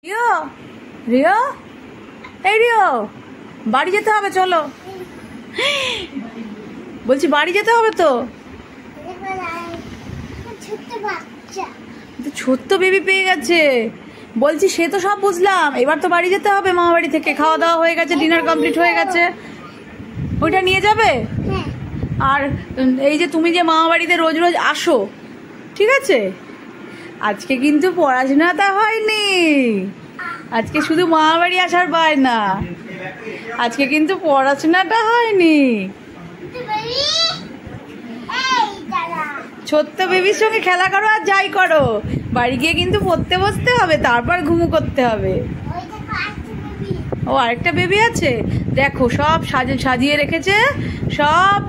Rio Rio এই Rio বাড়ি যেতে হবে, চলো। বলছি বাড়ি যেতে হবে তো। ছোট্ট বেবি পেয়ে গেছে বলছি, সে তো সব বুঝলাম, এবার তো বাড়ি যেতে হবে। মামা বাড়ি থেকে খাওয়া দাওয়া হয়ে গেছে, ডিনার কমপ্লিট হয়ে গেছে, ওইটা নিয়ে যাবে। আর এই যে তুমি যে মামা বাড়িতে রোজ রোজ আসো, ঠিক আছে, আজকে কিন্তু পড়াশোনাটা হয়নি, আজকে শুধু মামা বাড়ি আসার বায়না, আজকে কিন্তু পড়াশোনাটা হয়নি। ছোট্ট বেবির সঙ্গে খেলা করো আর যাই করো, বাড়ি গিয়ে কিন্তু পড়তে বসতে হবে, তারপর ঘুমু করতে হবে। ও আরেকটা বেবি আছে, দেখো সব সাজিয়ে রেখেছে সব।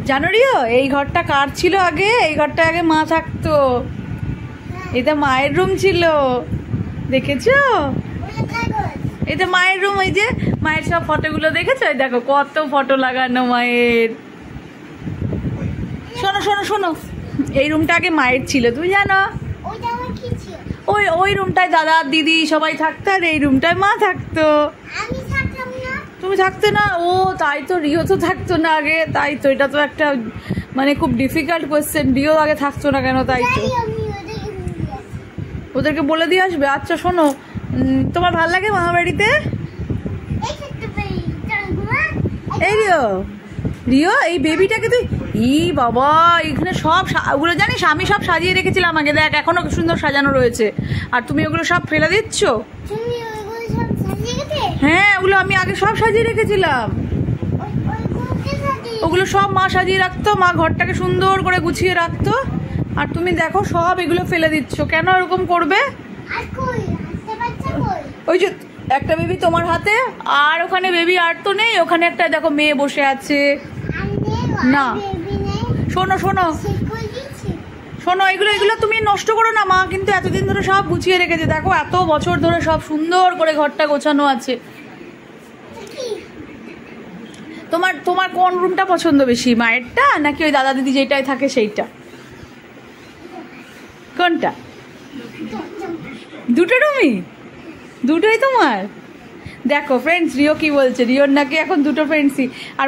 জানো রিও, এই ঘরটা কার ছিল আগে? এই ঘরটা আগে মা থাকতো, এটা মায়ের রুম ছিল, দেখেছো? এটা মায়ের রুম, এই যে মায়ের সব ফটোগুলো দেখেছো? দেখো কত ফটো লাগানো মায়ের। শোনো শোনো শোনো, এই রুমটা আগে মায়ের ছিল, তুমি জানো? ওই রুমটায় দাদা দিদি সবাই থাকতো, আর এই রুমটায় মা থাকতো। তুমি থাকতে না? ও তাই তো, রিও তো থাকতো না আগে, তাই তো। এটা তো একটা মানে খুব ডিফিকাল্ট কোয়েশ্চেন, রিও আগে থাকতো না কেন? তাই তো, ওদেরকে বলে দিয়ে আসবে। আচ্ছা শোনো, তোমার ভালো লাগে মামা বাড়িতে? এই রিও রিও, এই বেবিটাকে তুই, ই বাবা, এখানে সব ওগুলো জানিস আমি সব সাজিয়ে রেখেছিলাম আগে, দেখ এখনো সুন্দর সাজানো রয়েছে, আর তুমি ওগুলো সব ফেলে দিচ্ছ। হ্যাঁ, ওগুলো আমি আগে সব সাজিয়ে রেখেছিলাম, ওগুলো সব মা সাজিয়ে রাখতো, মা ঘরটাকে সুন্দর করে গুছিয়ে রাখতো, আর তুমি দেখো সব এগুলো ফেলে দিচ্ছ। কেন এরকম করবে? ওই যে একটা বেবি তোমার হাতে, আর ওখানে বেবি আর তো নেই, ওখানে একটা দেখো মেয়ে বসে আছে। না শোনো শোনো শোনো, এগুলো তুমি নষ্ট করো না, মা কিন্তু এতদিন ধরে সব গুছিয়ে রেখেছে, দেখো এত বছর ধরে সব সুন্দর করে ঘরটা গোছানো আছে। তোমার কোন রুমটা পছন্দ বেশি, মায়েরটা নাকি ওই দাদা দিদি যেটাই থাকে সেইটা? কোনটা? দুটো রুমই, দুটোই তোমার। দেখো ফ্রেন্ডস, রিও কি বলছে, রিওর নাকি এখন দুটো ফ্রেন্ডসই। আর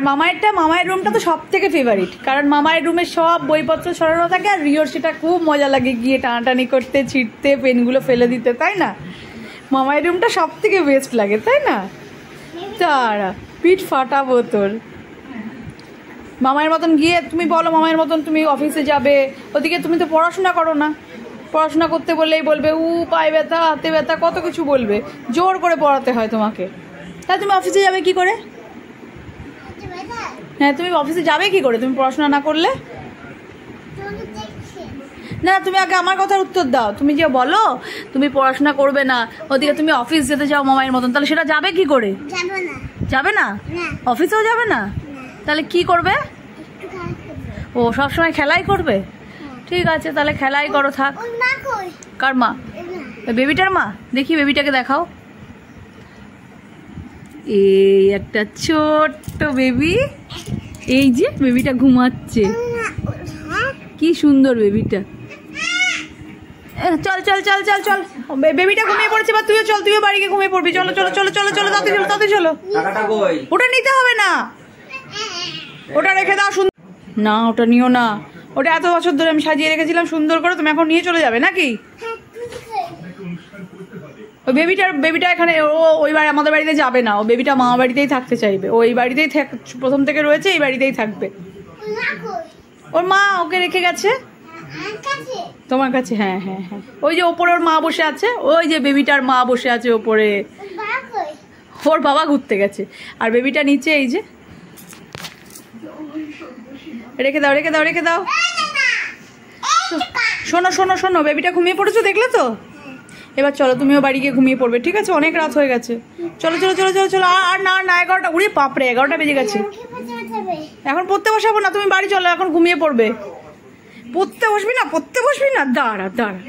মামায়ের রুমটা তো সব থেকে ফেভারিট, কারণ মামায়ের রুমে সব বইপত্র সরানো থাকে, আর রিওর সেটা খুব মজা লাগে গিয়ে টানাটানি করতে, ছিটতে, পেনগুলো ফেলে দিতে, তাই না? মামায়ের রুমটা সব থেকে বেস্ট লাগে, তাই না? তারা পিঠ ফাটাবো তোর। মামায়ের মতন গিয়ে তুমি বলো, মামায়ের মতন তুমি অফিসে যাবে, ওদিকে তুমি তো পড়াশোনা করো না, পড়াশোনা করতে বললেই বলবে পায়ে ব্যথা, হাতে ব্যথা, কত কিছু বলবে, জোর করে পড়াতে হয় তোমাকে। তাহলে তুমি অফিসে যাবে কি করে? হ্যাঁ, তুমি অফিসে যাবে কি করে তুমি পড়াশোনা না করলে? না, তুমি আগে আমার কথার উত্তর দাও। তুমি যে বলো তুমি পড়াশোনা করবে না, ওদিকে তুমি অফিস যেতে চাও মামায়ের মতন, তাহলে সেটা যাবে কি করে? যাবে না, অফিসেও যাবে না, তাহলে কি করবে? ও সবসময় খেলাই করবে? ঠিক আছে, তাহলে খেলাই করো, থাক। কার মা? বেবিটার মা? দেখি বেবিটাকে দেখাও। এই একটা ছোট্ট বেবি, এই যে বেবিটা ঘুমাচ্ছে, কি সুন্দর বেবিটা। চল চল চল চল চল, বেবিটা ঘুমিয়ে পড়েছে, বা তুইও চল, তুইও বাড়ি গিয়ে ঘুমিয়ে পড়বি। চলো চলো চলো চলো চলো, তাতে চলো তাতে চলো। ওটা নিতে হবে না, ওটা রেখে দাও। না ওটা নিও না, ওটা এত বছর ধরে আমি সাজিয়ে রেখেছিলাম সুন্দর করে, তুমি এখন নিয়ে চলে যাবে নাকি? ওই বেবিটা এখানে, ও ওই বাড়ি আমাদের বাড়িতে যাবে না, ও বেবিটা মামা বাড়িতেই থাকতে চাইবে, ও এই বাড়িতেই প্রথম থেকে রয়েছে, এই বাড়িতেই থাকবে। ওর মা ওকে রেখে গেছে তোমার কাছে। হ্যাঁ হ্যাঁ হ্যাঁ, ওই যে ওপরে ওর মা বসে আছে, ওই যে বেবিটার মা বসে আছে ওপরে, ওর বাবা ঘুরতে গেছে, আর বেবিটা নিচে, এই যে। রেখে দাও রেখে দাও রেখে দাও। শোনো শোনো শোনো, বেবিটা ঘুমিয়ে পড়েছো, দেখলে তো? এবার চলো, তুমিও বাড়ি গিয়ে ঘুমিয়ে পড়বে, ঠিক আছে? অনেক রাত হয়ে গেছে, চলো চলো চলো চলো চলো। আর না না, 11টা, উড়ে বাপরে 11টা বেজে গেছে। এখন পড়তে বসাবো না, তুমি বাড়ি চলো, এখন ঘুমিয়ে পড়বে। পড়তে বসবি না, পড়তে বসবি না, দাঁড়া দাঁড়া।